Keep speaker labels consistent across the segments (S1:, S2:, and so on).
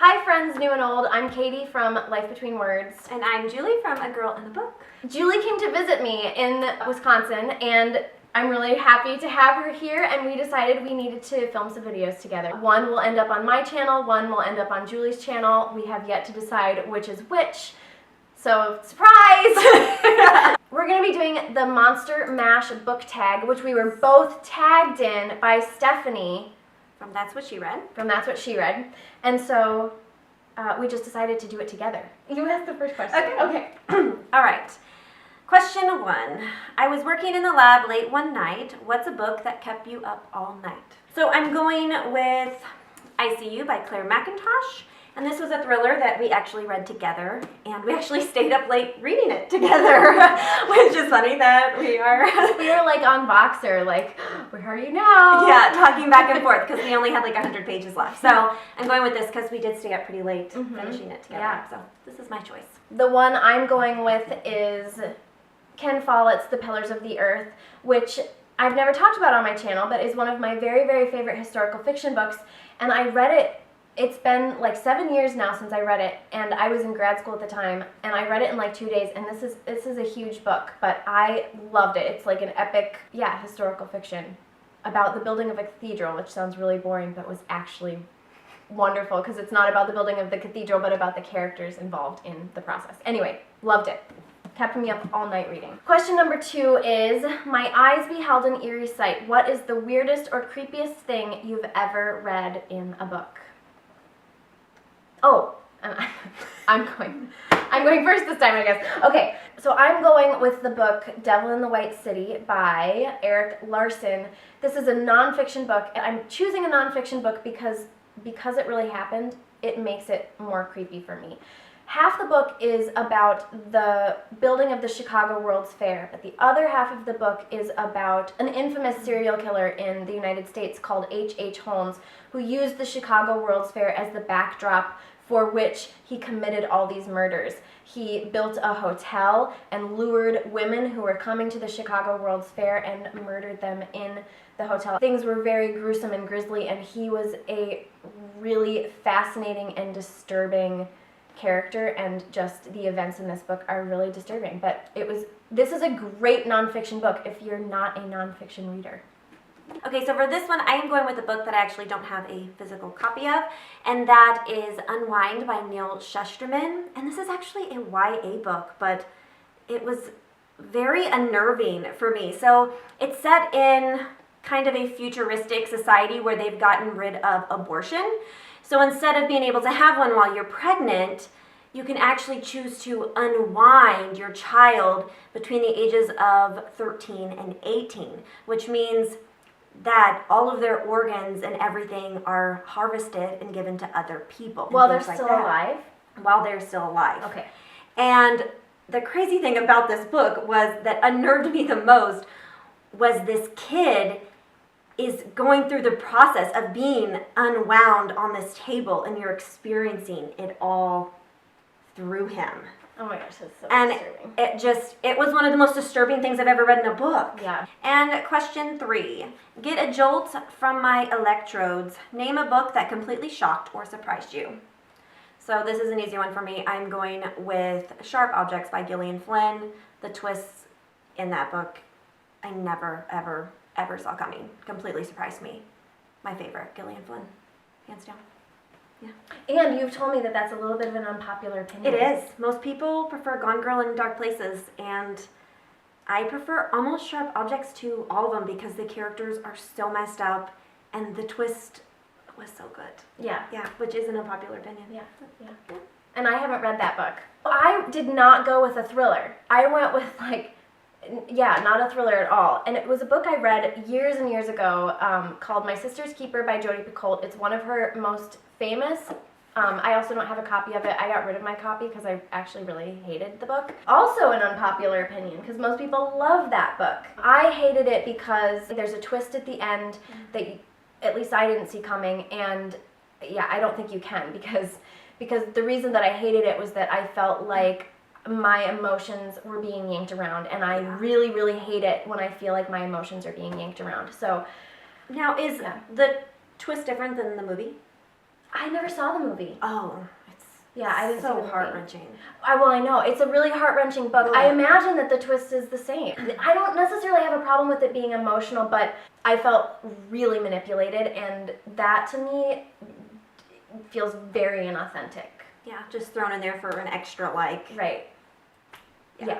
S1: Hi friends, new and old. I'm Katie from Life Between Words.
S2: And I'm Julie from A Girl in the Book.
S1: Julie came to visit me in Wisconsin, and I'm really happy to have her here, and we decided we needed to film some videos together. One will end up on my channel, one will end up on Julie's channel. We have yet to decide which is which, so surprise! We're going to be doing the Monster Mash book tag, which we were both tagged in by Stephanie.
S2: From That's What She Read.
S1: From That's What She Read. And so we just decided to do it together. You asked the first question.
S2: Okay. All right. Question 1. I was working in the lab late one night. What's a book that kept you up all night? So I'm going with I See You by Claire McIntosh. And this was a thriller that we actually read together, and we actually stayed up late reading it together, which is funny that we are.
S1: We were like on Voxer, like, where are you now?
S2: Yeah, talking back and forth because we only had like 100 pages left. So I'm going with this because we did stay up pretty late finishing it together.
S1: Yeah.
S2: So this is my choice.
S1: The one I'm going with is Ken Follett's The Pillars of the Earth, which I've never talked about on my channel, but is one of my very, very favorite historical fiction books. And I read it. It's been like 7 years now since I read it, and I was in grad school at the time, and I read it in like 2 days, and this is a huge book, but I loved it. It's like an epic, historical fiction about the building of a cathedral, which sounds really boring, but was actually wonderful, because it's not about the building of the cathedral, but about the characters involved in the process. Anyway, loved it. Kept me up all night reading. Question number 2 is, my eyes beheld an eerie sight. What is the weirdest or creepiest thing you've ever read in a book? Oh, I'm going first this time, I guess. Okay, so I'm going with the book Devil in the White City by Erik Larson. This is a nonfiction book, and I'm choosing a nonfiction book because it really happened. It makes it more creepy for me. Half the book is about the building of the Chicago World's Fair, but the other half of the book is about an infamous serial killer in the United States called H.H. Holmes, who used the Chicago World's Fair as the backdrop for which he committed all these murders. He built a hotel and lured women who were coming to the Chicago World's Fair and murdered them in the hotel. Things were very gruesome and grisly, and he was a really fascinating and disturbing character, and just the events in this book are really disturbing. But this is a great nonfiction book if you're not a nonfiction reader.
S2: Okay, so for this one, I am going with a book that I actually don't have a physical copy of, and that is Unwind by Neal Shusterman. And this is actually a YA book, but it was very unnerving for me. So it's set in kind of a futuristic society where they've gotten rid of abortion. So instead of being able to have one while you're pregnant, you can actually choose to unwind your child between the ages of 13 and 18, which means that all of their organs and everything are harvested and given to other people.
S1: While they're still alive?
S2: While they're still alive.
S1: Okay.
S2: And the crazy thing about this book that unnerved me the most was this kid is going through the process of being unwound on this table, and you're experiencing it all through him.
S1: Oh my gosh, that's so
S2: disturbing. It was one of the most disturbing things I've ever read in a book.
S1: Yeah.
S2: And question 3. Get a jolt from my electrodes. Name a book that completely shocked or surprised you. So this is an easy one for me. I'm going with Sharp Objects by Gillian Flynn. The twists in that book, I never, ever saw coming. Completely surprised me. My favorite, Gillian Flynn. Hands down. Yeah.
S1: And you've told me that that's a little bit of an unpopular opinion.
S2: It is. Most people prefer Gone Girl in Dark Places, and I prefer almost Sharp Objects to all of them because the characters are so messed up, and the twist was so good.
S1: Yeah.
S2: Yeah, which is an unpopular opinion.
S1: Yeah. And I haven't read that book. I did not go with a thriller. I went with not a thriller at all. And it was a book I read years and years ago called My Sister's Keeper by Jodi Picoult. It's one of her most famous. I also don't have a copy of it. I got rid of my copy because I actually really hated the book. Also an unpopular opinion because most people love that book. I hated it because there's a twist at the end that at least I didn't see coming, and I don't think you can because the reason that I hated it was that I felt like my emotions were being yanked around, and I really, really hate it when I feel like my emotions are being yanked around. So
S2: now is the twist different than the movie?
S1: I never saw the movie.
S2: Oh, it's
S1: Yeah, I didn't see the
S2: so
S1: movie.
S2: heart-wrenching.
S1: I know. It's a really heart-wrenching book.
S2: Ugh.
S1: I imagine that the twist is the same. I don't necessarily have a problem with it being emotional, but I felt really manipulated, and that to me feels very inauthentic.
S2: Yeah, just thrown in there for an extra like.
S1: Right.
S2: Yeah.
S1: Yeah.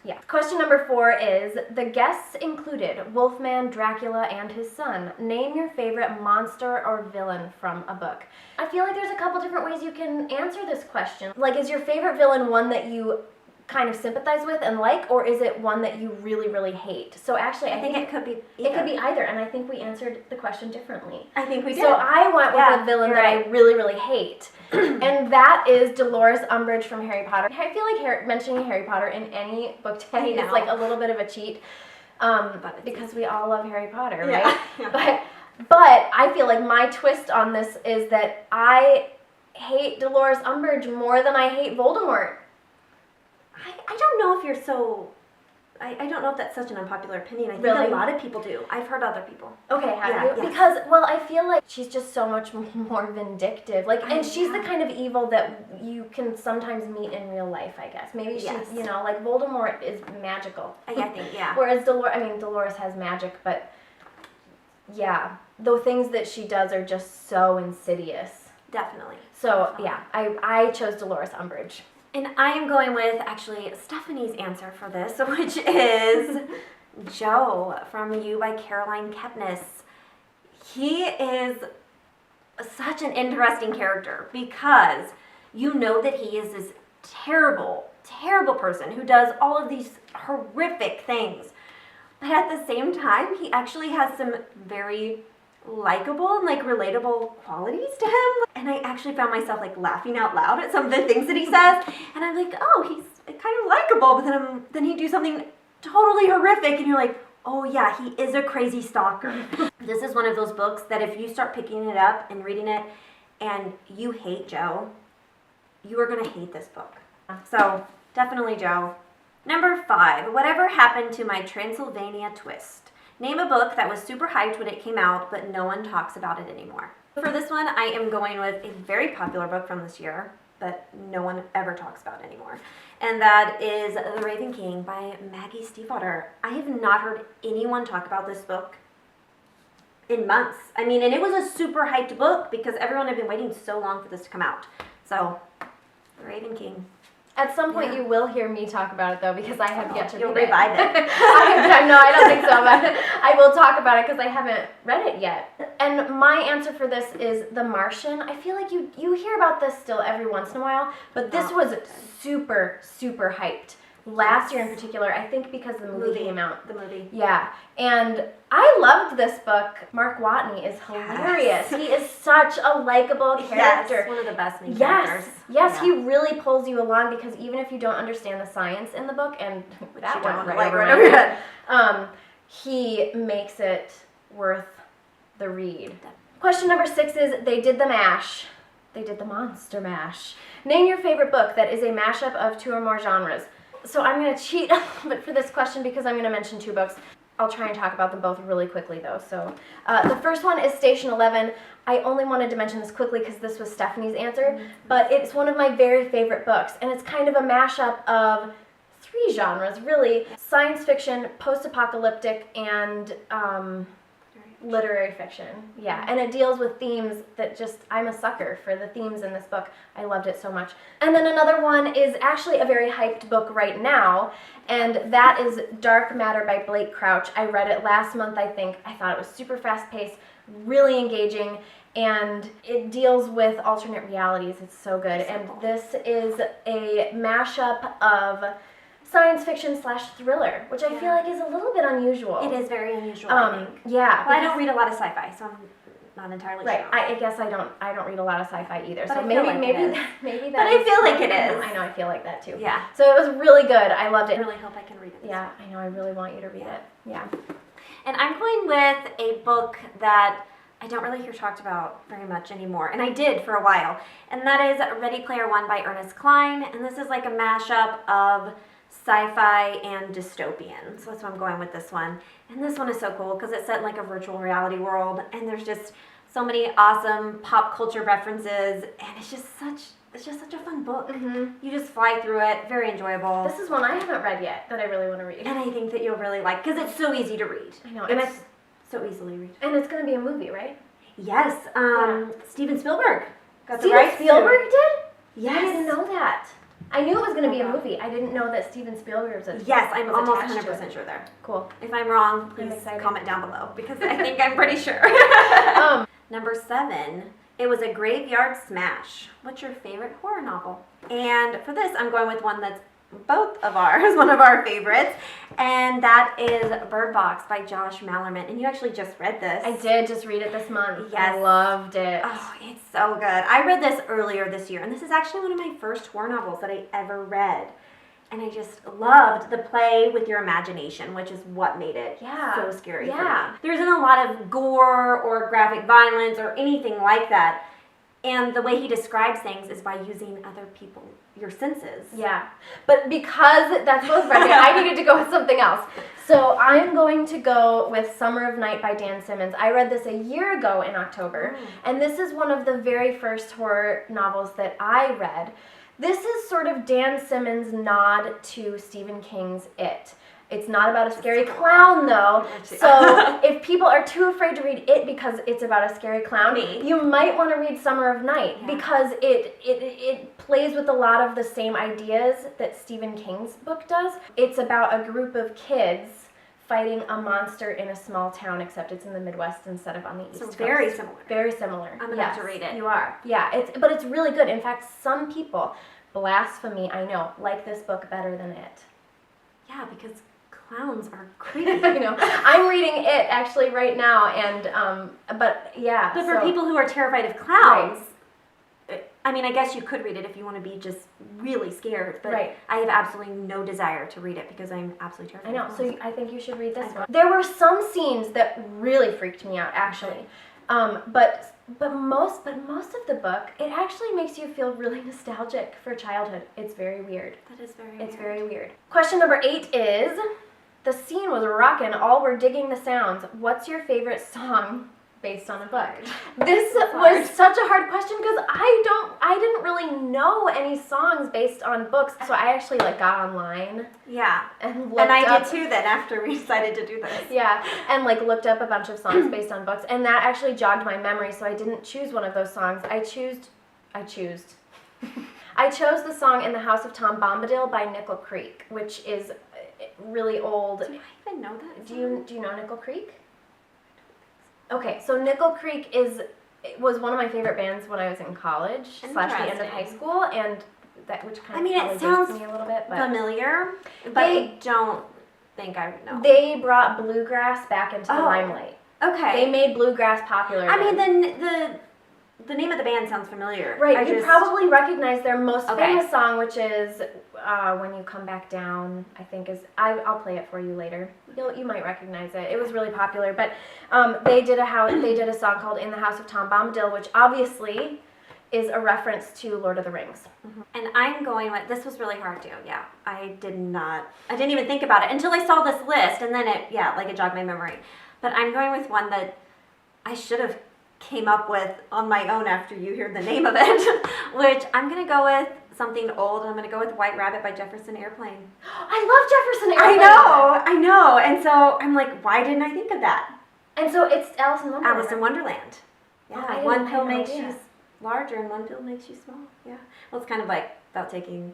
S1: Yeah. Question number 4 is, the guests included Wolfman, Dracula, and his son. Name your favorite monster or villain from a book. I feel like there's a couple different ways you can answer this question. Like, is your favorite villain one that you kind of sympathize with and like, or is it one that you really, really hate? So actually,
S2: I think it could be
S1: it could be either, and I think we answered the question differently.
S2: I think we did.
S1: So I went with a villain that I really, really hate. And that is Dolores Umbridge from Harry Potter. I feel like mentioning Harry Potter in any book tag is like a little bit of a cheat, because we all love Harry Potter, right?
S2: Yeah.
S1: But I feel like my twist on this is that I hate Dolores Umbridge more than I hate Voldemort.
S2: I don't know if you're so. I don't know if that's such an unpopular opinion. I think
S1: Really?
S2: a lot of people do. I've heard other people.
S1: Okay, have
S2: Yeah,
S1: you?
S2: yes.
S1: Because, well, I feel like she's just so much more vindictive. Like, and she's the kind of evil that you can sometimes meet in real life, I guess. Maybe she's,
S2: Yes.
S1: you know, like Voldemort is magical.
S2: I think, yeah.
S1: Whereas Dolores has magic, but yeah, the things that she does are just so insidious.
S2: Definitely.
S1: So, yeah, I chose Dolores Umbridge.
S2: And I am going with, actually, Stephanie's answer for this, which is Joe from You by Caroline Kepnes. He is such an interesting character because you know that he is this terrible, terrible person who does all of these horrific things. But at the same time, he actually has some very likable and like relatable qualities to him, and I actually found myself like laughing out loud at some of the things that he says, and I'm like, oh, he's kind of likable, but then he do something totally horrific, and you're like, oh yeah, he is a crazy stalker. This is one of those books that if you start picking it up and reading it and you hate Joe, you are gonna hate this book. So definitely Joe. Number 5, whatever happened to my Transylvania twist? Name a book that was super hyped when it came out, but no one talks about it anymore. For this one, I am going with a very popular book from this year, but no one ever talks about anymore. And that is The Raven King by Maggie Stiefvater. I have not heard anyone talk about this book in months. I mean, and it was a super hyped book because everyone had been waiting so long for this to come out. So, The Raven King.
S1: At some point, you will hear me talk about it, though, because I have yet to
S2: You'll
S1: read it.
S2: revive it.
S1: No, I don't think so, but I will talk about it because I haven't read it yet. And my answer for this is The Martian. I feel like you hear about this still every once in a while, but this was super, super hyped. Last year in particular, I think because the movie came out.
S2: The movie.
S1: Yeah, and I loved this book. Mark Watney is hilarious. He is such a likable character.
S2: Yes, one of the best main characters.
S1: Yes,
S2: Yeah.
S1: he really pulls you along because even if you don't understand the science in the book, and that
S2: you
S1: went
S2: don't,
S1: right
S2: like,
S1: over
S2: right
S1: my
S2: over your
S1: head, he makes it worth the read. Question number 6 is, they did the mash. They did the monster mash. Name your favorite book that is a mashup of 2 or more genres. So I'm going to cheat a little bit for this question because I'm going to mention 2 books. I'll try and talk about them both really quickly, though. So the first one is Station 11. I only wanted to mention this quickly because this was Stephanie's answer, but it's one of my very favorite books, and it's kind of a mashup of 3 genres, really. Science fiction, post-apocalyptic, and literary fiction. Yeah, and it deals with themes that just, I'm a sucker for the themes in this book. I loved it so much. And then another one is actually a very hyped book right now, and that is Dark Matter by Blake Crouch. I read it last month, I think. I thought it was super fast-paced, really engaging, and it deals with alternate realities. It's so good. And this is a mashup of science fiction / thriller, which I feel like is a little bit unusual.
S2: It is very unusual, I think.
S1: Yeah.
S2: Well, I don't read a lot of sci-fi, so I'm not entirely
S1: Right.
S2: sure.
S1: I guess I don't read a lot of sci-fi either.
S2: But
S1: so
S2: I
S1: maybe
S2: feel like
S1: maybe
S2: it is.
S1: maybe that.
S2: But I feel like it
S1: I
S2: is.
S1: know. I feel like that too.
S2: Yeah.
S1: So it was really good. I loved
S2: I
S1: it.
S2: really hope I can read it.
S1: Yeah, I know. I really want you to read it. Yeah.
S2: And I'm going with a book that I don't really hear talked about very much anymore, and I did for a while, and that is Ready Player One by Ernest Cline, and this is like a mashup of sci-fi and dystopian, so that's why I'm going with this one. And this one is so cool because it's set in like a virtual reality world, and there's just So many awesome pop culture references, and it's just such a fun book. You just fly through it, very enjoyable.
S1: This is one I haven't read yet that I really want to read.
S2: And I think that you'll really like, because it's so easy to read.
S1: I know.
S2: And it's so easily read.
S1: And it's going to be a movie, right?
S2: Yes, Steven Spielberg got the
S1: Steven
S2: rights to-
S1: Spielberg did?
S2: Yes.
S1: I didn't know that. I knew it was going to be a
S2: Okay.
S1: movie. I didn't know that Steven Spielberg was a
S2: Yes, I'm
S1: was
S2: almost
S1: attached to
S2: 100% sure there.
S1: Cool.
S2: If I'm wrong,
S1: I'm
S2: please
S1: excited.
S2: comment down below, because I think I'm pretty sure. Number 7, it was a graveyard smash. What's your favorite horror novel? And for this, I'm going with one that's both of ours, one of our favorites, and that is Bird Box by Josh Malerman. And you actually just read this.
S1: I did just read it this month.
S2: Yes.
S1: I loved it.
S2: Oh, it's so good. I read this earlier this year, and this is actually one of my first horror novels that I ever read. And I just loved the play with your imagination, which is what made it so scary for me. There isn't a lot of gore or graphic violence or anything like that. And the way he describes things is by using other people, your senses.
S1: Yeah. But because that's both right, I needed to go with something else. So I'm going to go with Summer of Night by Dan Simmons. I read this a year ago in October, and this is one of the very first horror novels that I read. This is sort of Dan Simmons' nod to Stephen King's It. It's not about a scary clown, though. So if people are too afraid to read It because it's about a scary clown, you might want to read Summer of Night because it plays with a lot of the same ideas that Stephen King's book does. It's about a group of kids fighting a monster in a small town, except it's in the Midwest instead of on the East Coast.
S2: Very similar.
S1: Very similar.
S2: I'm gonna have to read it.
S1: You are. Yeah, but it's really good. In fact, some people, blasphemy, I know, like this book better than It.
S2: Yeah, because clowns are creepy.
S1: I know. I'm reading It actually right now, and but yeah.
S2: But for
S1: so-
S2: people who are terrified of clowns, I mean, I guess you could read it if you want to be just really scared, but I have absolutely no desire to read it because I'm absolutely terrified.
S1: I know.
S2: of
S1: So
S2: clowns.
S1: I think you should read this one. There were some scenes that really freaked me out, actually. But most of the book, it actually makes you feel really nostalgic for childhood. It's very weird.
S2: That is very
S1: It's
S2: weird.
S1: very weird. Question number 8 is, the scene was rockin', all were digging the sounds. What's your favorite song based on a book? This was such a hard question because I didn't really know any songs based on books. So I actually got online.
S2: Yeah.
S1: And looked
S2: And I
S1: up,
S2: did too then after we decided to do this.
S1: Yeah, and looked up a bunch of songs based on books, and that actually jogged my memory, so I didn't choose one of those songs. I chose the song In the House of Tom Bombadil by Nickel Creek, which is really old.
S2: Do I even know that?
S1: Do you know Nickel Creek? Okay, so Nickel Creek was one of my favorite bands when I was in college / the end of high school, and that which kind of
S2: it
S1: dates
S2: sounds
S1: me a little bit, but
S2: familiar, but I don't think I would know.
S1: they brought bluegrass back into the limelight.
S2: Okay.
S1: They made bluegrass popular.
S2: I mean,
S1: then.
S2: the name of the band sounds familiar.
S1: Right, you probably recognize their most
S2: Okay.
S1: famous song, which is When You Come Back Down, I think is, I'll play it for you later. You might recognize it. It was really popular, but they did a song called In the House of Tom Bombadil, which obviously is a reference to Lord of the Rings.
S2: And I'm going with, this was really hard too, yeah. I didn't even think about it until I saw this list, and then it jogged my memory. But I'm going with one that I should have came up with on my own after you hear the name of it, which I'm going to go with something old. I'm going to go with White Rabbit by Jefferson Airplane.
S1: I love Jefferson Airplane.
S2: I know. And so I'm like, why didn't I think of that?
S1: And so it's Alice in Wonderland.
S2: Alice in Wonderland. Yeah,
S1: I
S2: one
S1: had
S2: pill
S1: no
S2: makes
S1: idea.
S2: you larger and one pill makes you small. Yeah. Well, it's kind of like about taking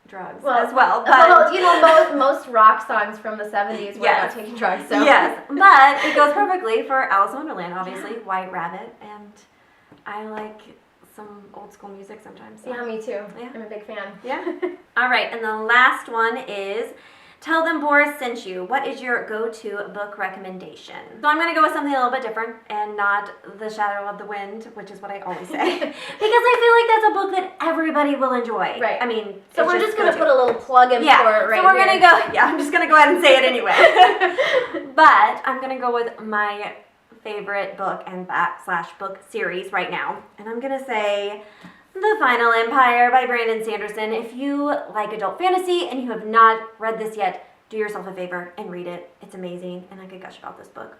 S2: drugs
S1: Well,
S2: as well. But
S1: most rock songs from the 70s were about taking drugs. So.
S2: Yes, but it goes perfectly for Alice in Wonderland, obviously. White Rabbit, and I like some old school music sometimes. So.
S1: Yeah, me too.
S2: Yeah.
S1: I'm a big fan.
S2: Yeah. All right, and the last one is Tell Them Boris Sent You. What is your go-to book recommendation? So I'm going to go with something a little bit different and not The Shadow of the Wind, which is what I always say. Because I feel like that's a book that everybody will enjoy.
S1: Right.
S2: I mean,
S1: So we're just going to put a little plug in for it right
S2: so we're
S1: here.
S2: going to go, I'm just going to go ahead and say it anyway. But I'm going to go with my favorite book and / book series right now. And I'm going to say The Final Empire by Brandon Sanderson. If you like adult fantasy and you have not read this yet, do yourself a favor and read it. It's amazing, and I could gush about this book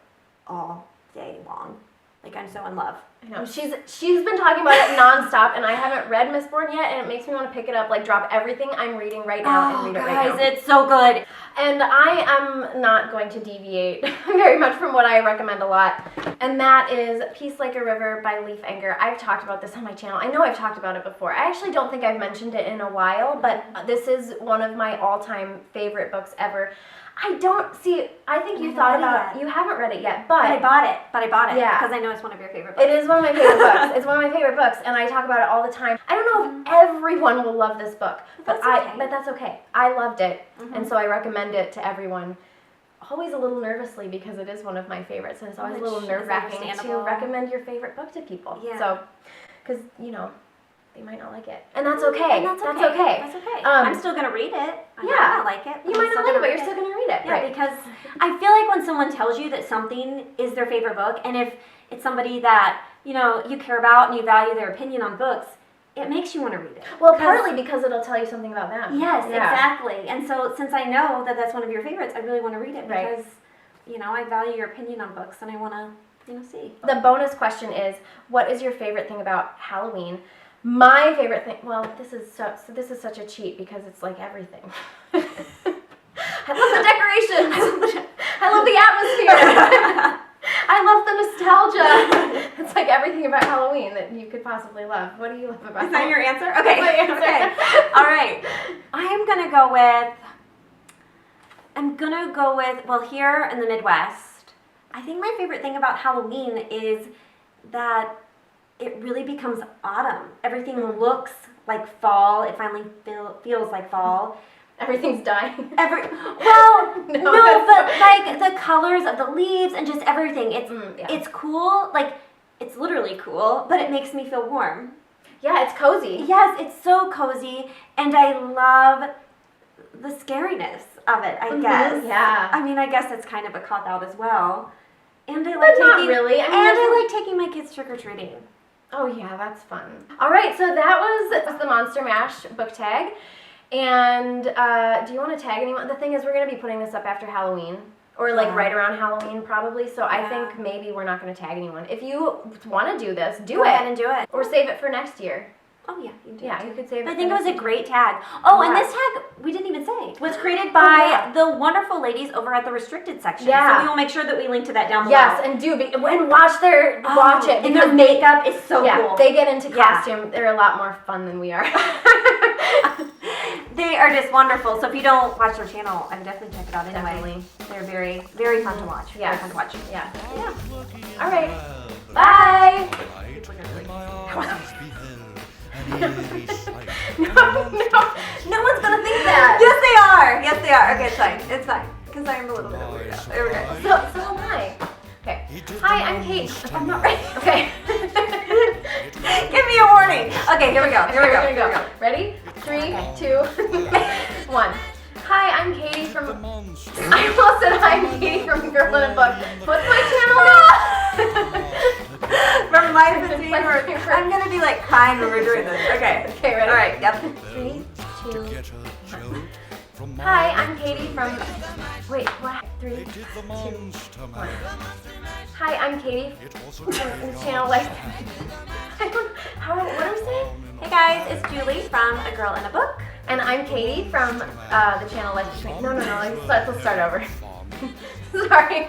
S2: all day long. Like, I'm so in love.
S1: I know. She's been talking about it nonstop, and I haven't read Mistborn yet, and it makes me want to pick it up, like drop everything I'm reading right now and read it right now.
S2: Guys, it's so good.
S1: And I am not going to deviate very much from what I recommend a lot, and that is Peace Like a River by Leif Enger. I've talked about this on my channel. I know I've talked about it before. I actually don't think I've mentioned it in a while, but this is one of my all-time favorite books ever. I think you thought about it. You haven't read it yet, but
S2: I bought it.
S1: Yeah.
S2: Because I know it's one of your favorite books.
S1: it is one of my favorite books. It's one of my favorite books, and I talk about it all the time. I don't know if everyone will love this book, but that's okay. I loved it, and so I recommend it to everyone. Always a little nervously because it is one of my favorites, and it's always a little nerve-wracking to recommend your favorite book to people.
S2: Yeah.
S1: So, because they might not like it, and that's okay.
S2: And that's
S1: okay.
S2: That's okay. I'm still gonna read it. I might not like it.
S1: You might not like it, but you're still gonna read it.
S2: Yeah,
S1: right.
S2: because I feel like when someone tells you that something is their favorite book, and if it's somebody that you care about and you value their opinion on books, it makes you want to read it.
S1: Well, partly because it'll tell you something about them.
S2: Yes, exactly. And so since I know that that's one of your favorites, I really want to read it because I value your opinion on books and I want to see.
S1: The bonus question is, what is your favorite thing about Halloween? My favorite thing, well, this is such a cheat because it's like everything. I love the decorations. I love the atmosphere. I love the nostalgia. It's like everything about Halloween that you could possibly love. What do you love about it?
S2: Is that your answer? Okay.
S1: That's my answer.
S2: Okay. All right. I'm gonna go with, well, here in the Midwest, I think my favorite thing about Halloween is that it really becomes autumn. Everything looks like fall. It finally feels like fall.
S1: Everything's dying.
S2: But like the colors of the leaves and just everything. It's cool. Like, it's literally cool, but it makes me feel warm.
S1: Yeah, it's cozy.
S2: Yes, it's so cozy, and I love the scariness of it, I guess.
S1: Yeah.
S2: I mean, I guess it's kind of a cop-out as well. And I
S1: But not really.
S2: I like taking my kids trick-or-treating.
S1: Oh yeah, that's fun. All right, so that was the Monster Mash book tag. And do you want to tag anyone? The thing is, we're going to be putting this up after Halloween. Or like right around Halloween probably. So I think maybe we're not going to tag anyone. If you want to do this,
S2: Go ahead and do it.
S1: Or save it for next year.
S2: Oh yeah, you do.
S1: Yeah, you could save it.
S2: I think it was a great tag. Oh, and this tag, we didn't even say, was created by the wonderful ladies over at the restricted section.
S1: Yeah.
S2: So we will make sure that we link to that down below.
S1: Yes, and watch it.
S2: And their makeup is so cool.
S1: They get into costume. They're a lot more fun than we are.
S2: They are just wonderful. So if you don't watch their channel, I would definitely check it out anyway.
S1: Definitely.
S2: They're very, very fun to watch.
S1: Yeah.
S2: Very fun to watch.
S1: Yeah. All right. Bye. No one's gonna think that.
S2: Yes, they are. Okay, it's fine. Because I'm a little bit of a weirdo. There we go.
S1: So am I. Okay. Hi, I'm Kate. I'm not ready. Okay.
S2: Give me a warning. Okay, here we go.
S1: Here we go. Ready? 3, 2, 1. Hi, I'm Katie from. I almost said I'm Katie from Girl in a Book. What's my channel name?
S2: From Life is Fever. I'm gonna be like crying when we're doing this. Okay.
S1: Okay, ready?
S2: All right. Yep.
S1: 3, 2, 1. Hi, I'm Katie from. Wait, what? 3, 2, 1. Hi, I'm Katie from the channel Life. What am I saying?
S2: Hey guys, it's Julie from A Girl in a Book.
S1: And I'm Katie from the channel Life Between. No. Let's start over. Sorry.